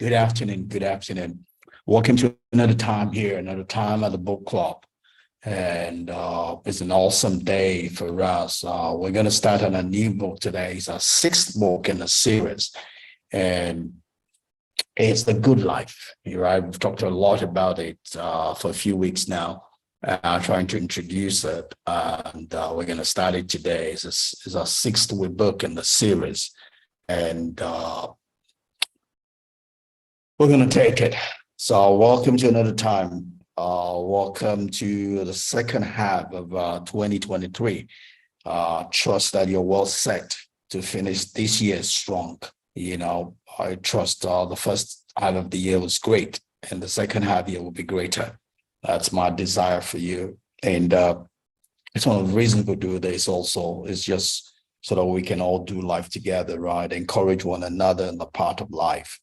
Good afternoon. Good afternoon. Welcome to another time here, another time at the book club. And it's an awesome day for us. We're going to start on a new book today. It's our sixth book in the series, and it's The Good Life. Right? We've talked a lot about it for a few weeks now, trying to introduce it. And we're going to start it today. It's our sixth book in the series. And we're going to take it. So welcome to another time. Welcome to the second half of 2023. Trust that you're well set to finish this year strong. I trust the first half of the year was great, and the second half year will be greater. That's my desire for you. And it's one of the reasons we do this also is just so that we can all do life together, right? Encourage one another in the part of life.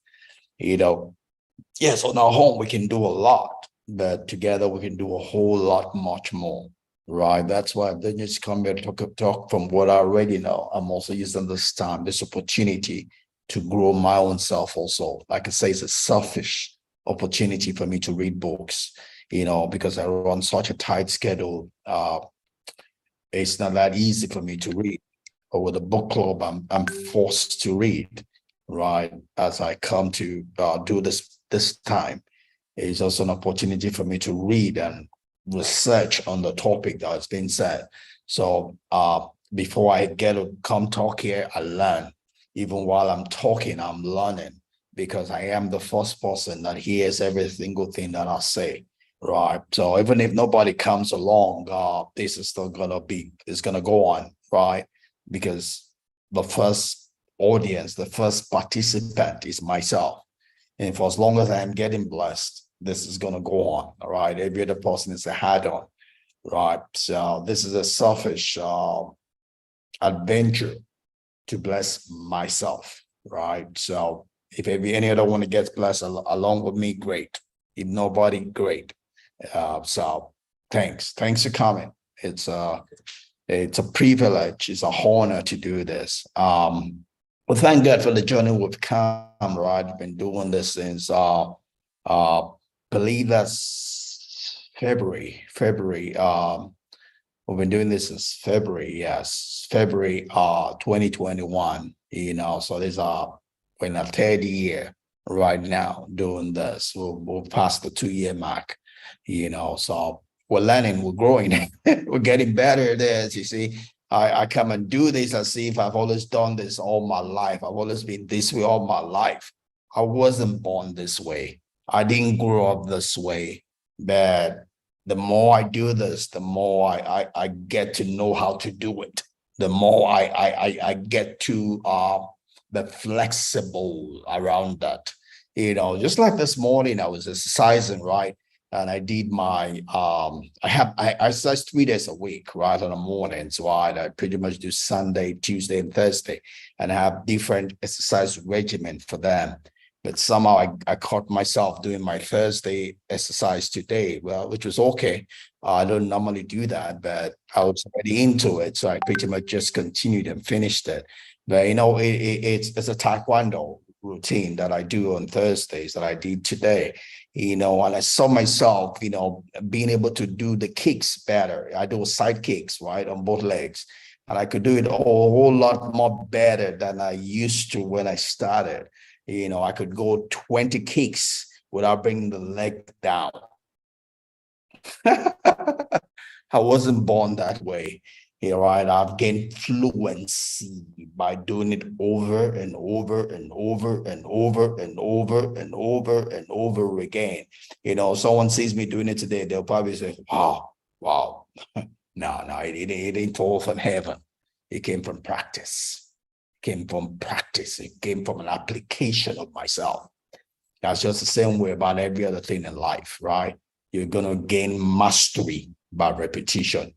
Yes, on our home, we can do a lot, but together we can do a whole lot much more, right? That's why I didn't just come here to talk from what I already know. I'm also using this time, this opportunity to grow my own self also. Like I say, it's a selfish opportunity for me to read books, because I run such a tight schedule. It's not that easy for me to read. But with a book club, I'm forced to read. Right, as I come to do this time, it's also an opportunity for me to read and research on the topic that has been said. So before I get to come talk here, I learn. Even while I'm talking, I'm learning, because I am the first person that hears every single thing that I say. Right. So even if nobody comes along, this is still it's gonna go on, right? Because the first audience, the first participant is myself. And for as long as I am getting blessed, this is going to go on. All right. Every other person is a add-on. Right. So this is a selfish adventure to bless myself. Right. So if any other one gets blessed along with me, great. If nobody, great. So thanks for coming. It's a privilege. It's an honor to do this. Well, thank God for the journey we've come, right? I've been doing this since, believe that's February. We've been doing this since February, yes. February 2021, so we're in our third year right now doing this. We'll pass the 2-year mark, so we're learning, we're growing, we're getting better at this, you see. I come and do this as if I've always done this all my life. I've always been this way all my life. I wasn't born this way. I didn't grow up this way. But the more I do this, the more I get to know how to do it. The more I get to be flexible around that. Just like this morning, I was exercising, right? And I did my I exercise 3 days a week, right, in the morning. So I pretty much do Sunday, Tuesday, and Thursday, and I have different exercise regimen for them. But somehow I caught myself doing my Thursday exercise today, well, which was okay. I don't normally do that, but I was already into it, so I pretty much just continued and finished it. But it's a taekwondo routine that I do on Thursdays that I did today. And I saw myself, being able to do the kicks better. I do side kicks, right, on both legs. And I could do it a whole lot more better than I used to when I started. I could go 20 kicks without bringing the leg down. I wasn't born that way. Right? I've gained fluency by doing it over and over and over and over and over and over and over again. Someone sees me doing it today, they'll probably say, wow. No, it ain't all from heaven. It came from practice. It came from an application of myself. That's just the same way about every other thing in life, right? You're going to gain mastery by repetition.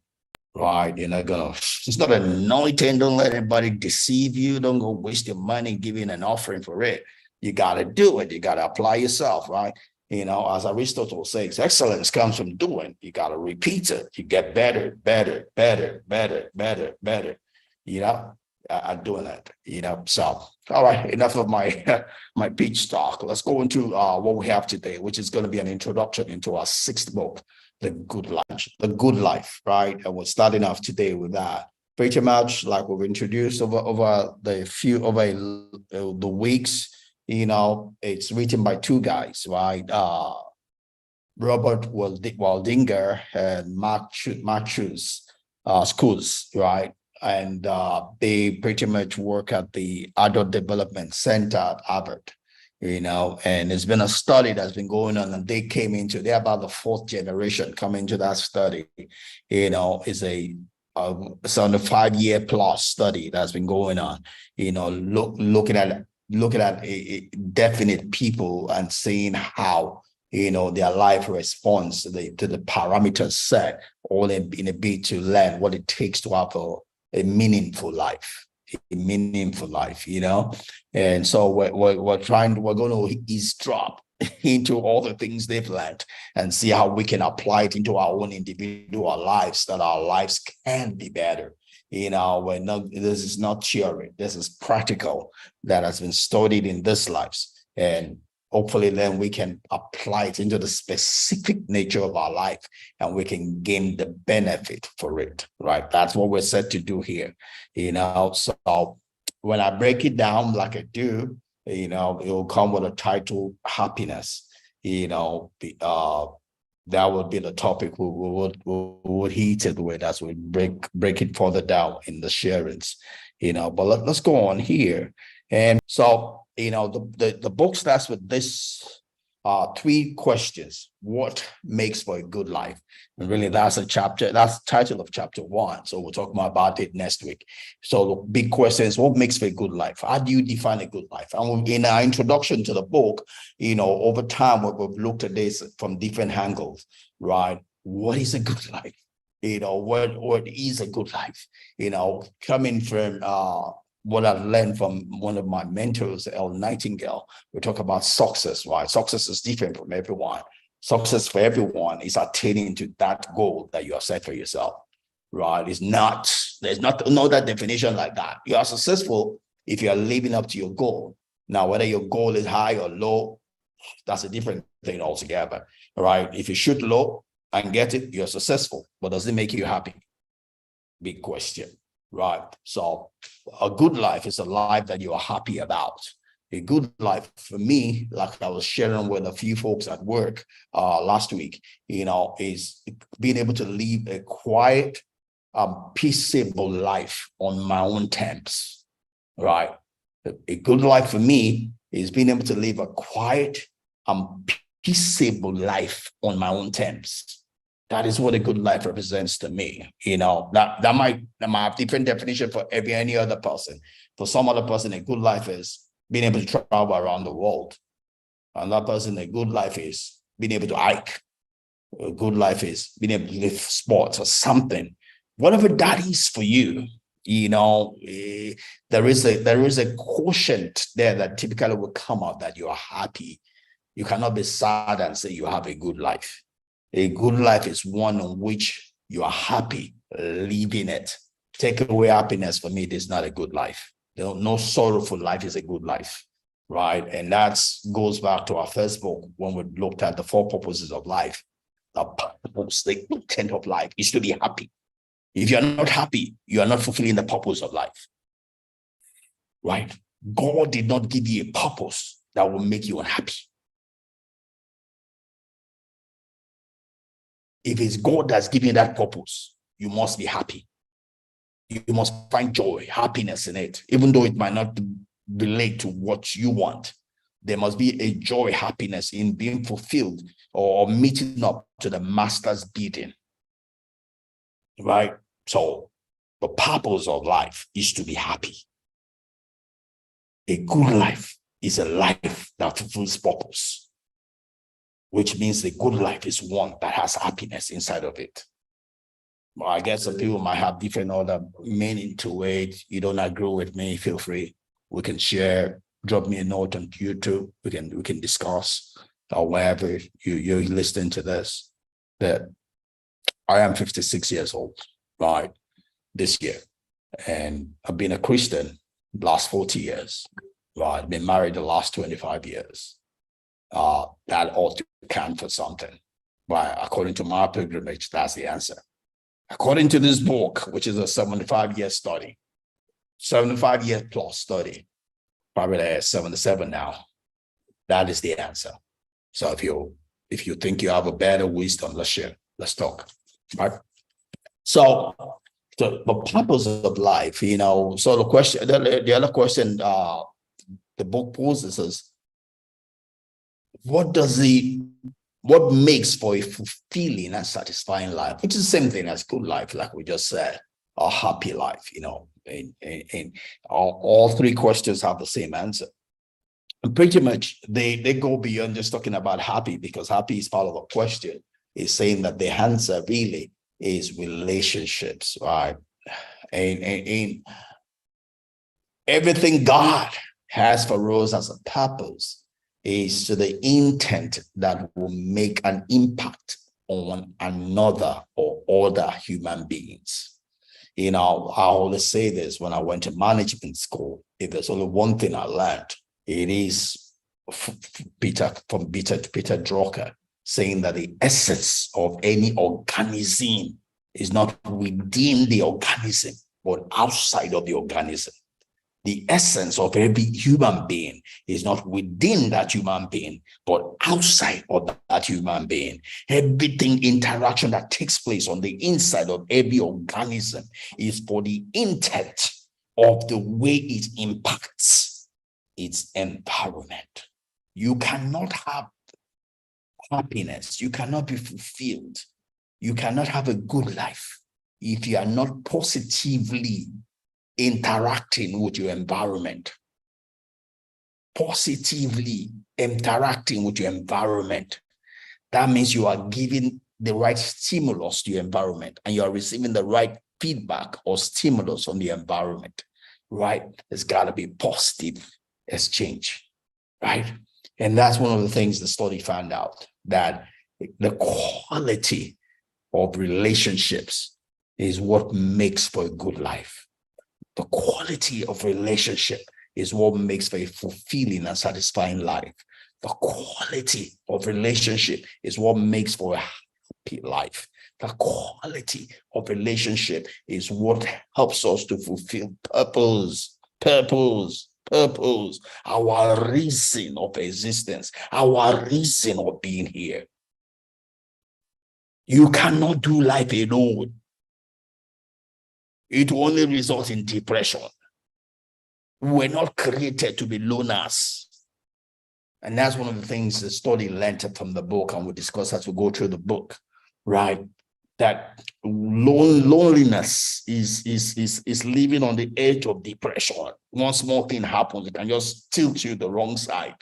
Right, it's not anointing. Don't let anybody deceive you. Don't go waste your money giving an offering for it. You got to do it. You got to apply yourself, right? As Aristotle says, excellence comes from doing. You got to repeat it. You get better at doing it, So All right, enough of my my pitch talk. Let's go into what we have today, which is going to be an introduction into our sixth book, The Good Life. The Good Life, right? And we're starting off today with that. Pretty much like we've introduced over the weeks. It's written by two guys, right? Robert Waldinger and Matthews schools, right? And they pretty much work at the Adult Development Center at Harvard, and it's been a study that's been going on, and they're about the fourth generation coming to that study. It's it's on a 5-year plus study that's been going on, looking at definite people and seeing how their life responds to the parameters set, all in a bit to learn what it takes to have a meaningful life, And so we're going to eavesdrop into all the things they've learned and see how we can apply it into our own individual lives, that our lives can be better. This is not theory, this is practical that has been studied in this lives. And hopefully then we can apply it into the specific nature of our life and we can gain the benefit for it, right? That's what we're set to do here, So when I break it down like I do, it will come with a title, happiness. That would be the topic we would hit it with as we break it further down in the sharings, but let's go on here. And so, the book starts with this 3 questions. What makes for a good life? And really that's the title of chapter 1. So we'll talk more about it next week. So the big question is, what makes for a good life? How do you define a good life? And in our introduction to the book, over time, we've looked at this from different angles, right? What is a good life? What is a good life? Coming from what I've learned from one of my mentors, Elle Nightingale, we talk about success, right? Success is different from everyone. Success for everyone is attaining to that goal that you have set for yourself, right? There's no that definition like that. You are successful if you are living up to your goal. Now, whether your goal is high or low, that's a different thing altogether, right? If you shoot low and get it, you're successful. But does it make you happy? Big question. Right. So a good life is a life that you are happy about. A good life for me, like I was sharing with a few folks at work last week, is being able to live a quiet, peaceable life on my own terms. Right. A good life for me is being able to live a quiet, peaceable life on my own terms. That is what a good life represents to me. That might have different definition for any other person. For some other person, a good life is being able to travel around the world. Another person, a good life is being able to hike. A good life is being able to live sports or something. Whatever that is for you, there is a quotient there that typically will come out that you are happy. You cannot be sad and say you have a good life. A good life is one on which you are happy living it. Take away happiness, for me, it is not a good life. No sorrowful life is a good life, right? And that goes back to our first book when we looked at the 4 purposes of life. The purpose, the intent of life is to be happy. If you're not happy, you are not fulfilling the purpose of life, right? God did not give you a purpose that will make you unhappy. If it's God that's giving you that purpose, you must be happy. You must find joy, happiness in it, even though it might not relate to what you want. There must be a joy, happiness in being fulfilled or meeting up to the master's bidding, right? So the purpose of life is to be happy. A good life is a life that fulfills purpose, which means a good life is one that has happiness inside of it. Well, I guess some people might have different other meaning to it. You don't agree with me, feel free. We can share, drop me a note on YouTube. We can discuss or wherever you're listening to this. That I am 56 years old, right, this year. And I've been a Christian last 40 years. right? Been married the last 25 years. That ought to count for something. Right? According to my pilgrimage, that's the answer. According to this book, which is a 75-year study, 75-year plus study, probably at 77 now, that is the answer. So if you think you have a better wisdom, let's share. Let's talk. Right? So the purpose of life, so the question, the other question the book poses is, what makes for a fulfilling and satisfying life, which is the same thing as good life, like we just said, a happy life, and all three questions have the same answer. And pretty much they go beyond just talking about happy, because happy is part of a question. It's saying that the answer really is relationships, right? And everything God has for us as a purpose is to the intent that will make an impact on another or other human beings. I always say this when I went to management school. If there's only one thing I learned, it is Peter Drucker saying that the essence of any organism is not within the organism, but outside of the organism. The essence of every human being is not within that human being, but outside of that human being. Everything interaction that takes place on the inside of every organism is for the intent of the way it impacts its environment. You cannot have happiness. You cannot be fulfilled. You cannot have a good life if you are not positively interacting with your environment. Positively interacting with your environment. That means you are giving the right stimulus to your environment, and you are receiving the right feedback or stimulus on the environment, right? There's got to be positive exchange, right? And that's one of the things the study found out, that the quality of relationships is what makes for a good life. The quality of relationship is what makes for a fulfilling and satisfying life. The quality of relationship is what makes for a happy life. The quality of relationship is what helps us to fulfill purpose, our reason of existence, our reason of being here. You cannot do life alone. It will only result in depression. We're not created to be loners. And that's one of the things the study learned from the book, and we'll discuss as we go through the book, right? That loneliness is living on the edge of depression. One small thing happens, it can just tilt you the wrong side.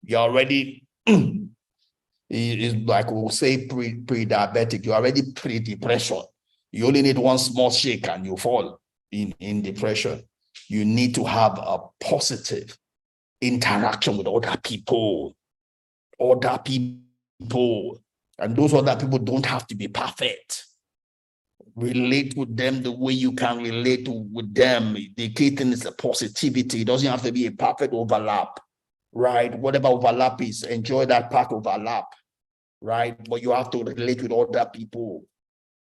You're already, it's like we'll say pre-diabetic, you're already pre-depression. You only need one small shake and you fall in depression. You need to have a positive interaction with other people. And those other people don't have to be perfect. Relate with them the way you can relate with them. The key thing is the positivity. It doesn't have to be a perfect overlap, right? Whatever overlap is, enjoy that part overlap, right? But you have to relate with other people.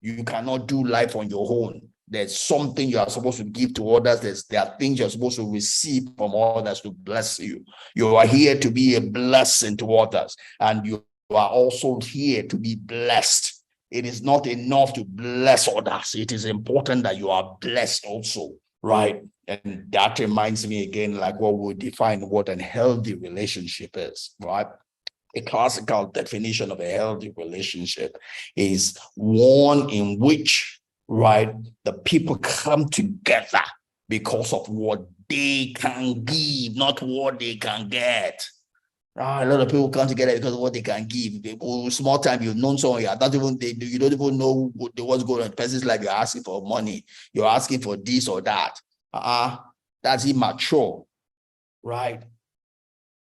You cannot do life on your own. There's something you are supposed to give to others. There are things you're supposed to receive from others to bless you. You are here to be a blessing to others, and you are also here to be blessed. It is not enough to bless others. It is important that you are blessed also, right? And that reminds me again, like what we define what a healthy relationship is, right? A classical definition of a healthy relationship is one in which, right, the people come together because of what they can give, not what they can get. A lot of people come together because of what they can give. Small time, you've known someone, you don't even know what's going on. The person's life, you're asking for money, you're asking for this or that. That's immature, right?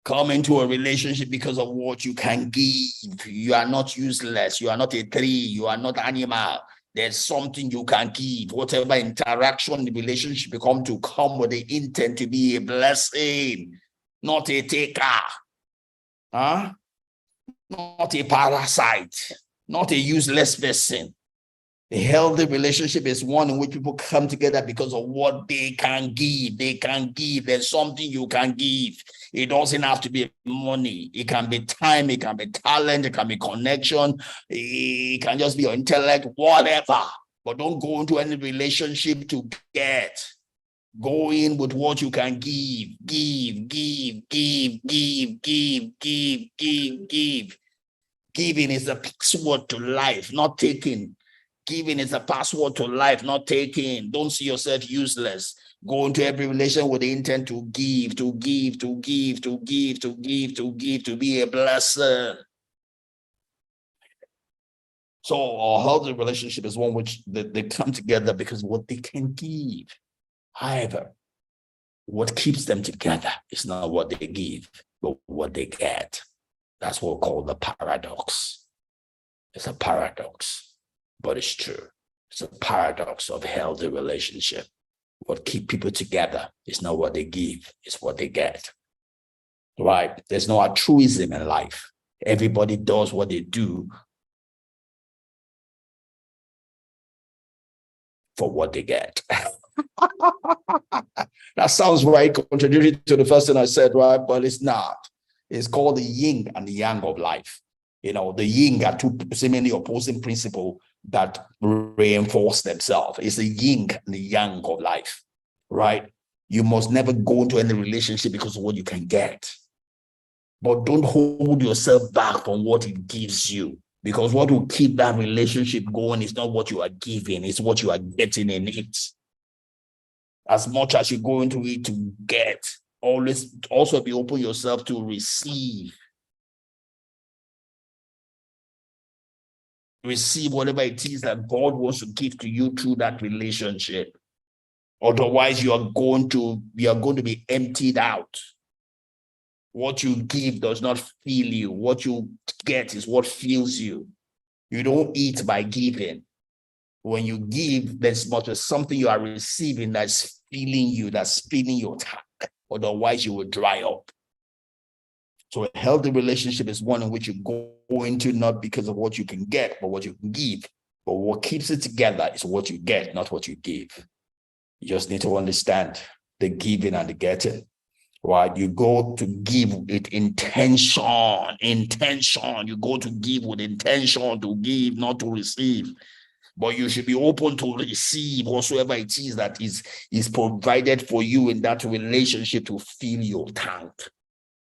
Come into a relationship because of what you can give. You are not useless. You are not a tree. You are not animal. There's something you can give. Whatever interaction, the relationship become to come with the intent to be a blessing, not a taker. Huh? Not a parasite, not a useless person. A healthy relationship is one in which people come together because of what they can give. They can give. There's something you can give. It doesn't have to be money. It can be time. It can be talent. It can be connection. It can just be your intellect, whatever. But don't go into any relationship to get. Go in with what you can give. Give. Giving is a password to life, not taking. Giving is a password to life, not taking. Don't see yourself useless. Go into every relation with the intent to give, to be a blessing. So a healthy relationship is one which they come together because of what they can give. However, what keeps them together is not what they give, but what they get. That's what we call the paradox. It's a paradox. But it's true. It's a paradox of healthy relationship. What keeps people together is not what they give, it's what they get. Right? There's no altruism in life. Everybody does what they do for what they get. That sounds right contradictory to the first thing I said, right? But it's not. It's called the yin and the yang of life. You know, the yin are two seemingly opposing principles that reinforce themselves. It's the yin and the yang of life, right? You must never go into any relationship because of what you can get. But don't hold yourself back from what it gives you, because what will keep that relationship going is not what you are giving, it's what you are getting in it. As much as you go into it to get, always also be open yourself to receive. Receive whatever it is that God wants to give to you through that relationship. Otherwise, you are going to be emptied out. What you give does not fill you. What you get is what fills you. You don't eat by giving. When you give, there's something you are receiving that's filling you, that's filling your tank. Otherwise, you will dry up. So a healthy relationship is one in which you go into not because of what you can get, but what you can give. But what keeps it together is what you get, not what you give. You just need to understand the giving and the getting. Right? You go to give with intention. You go to give with intention to give, not to receive. But you should be open to receive whatsoever it is that is provided for you in that relationship to fill your tank.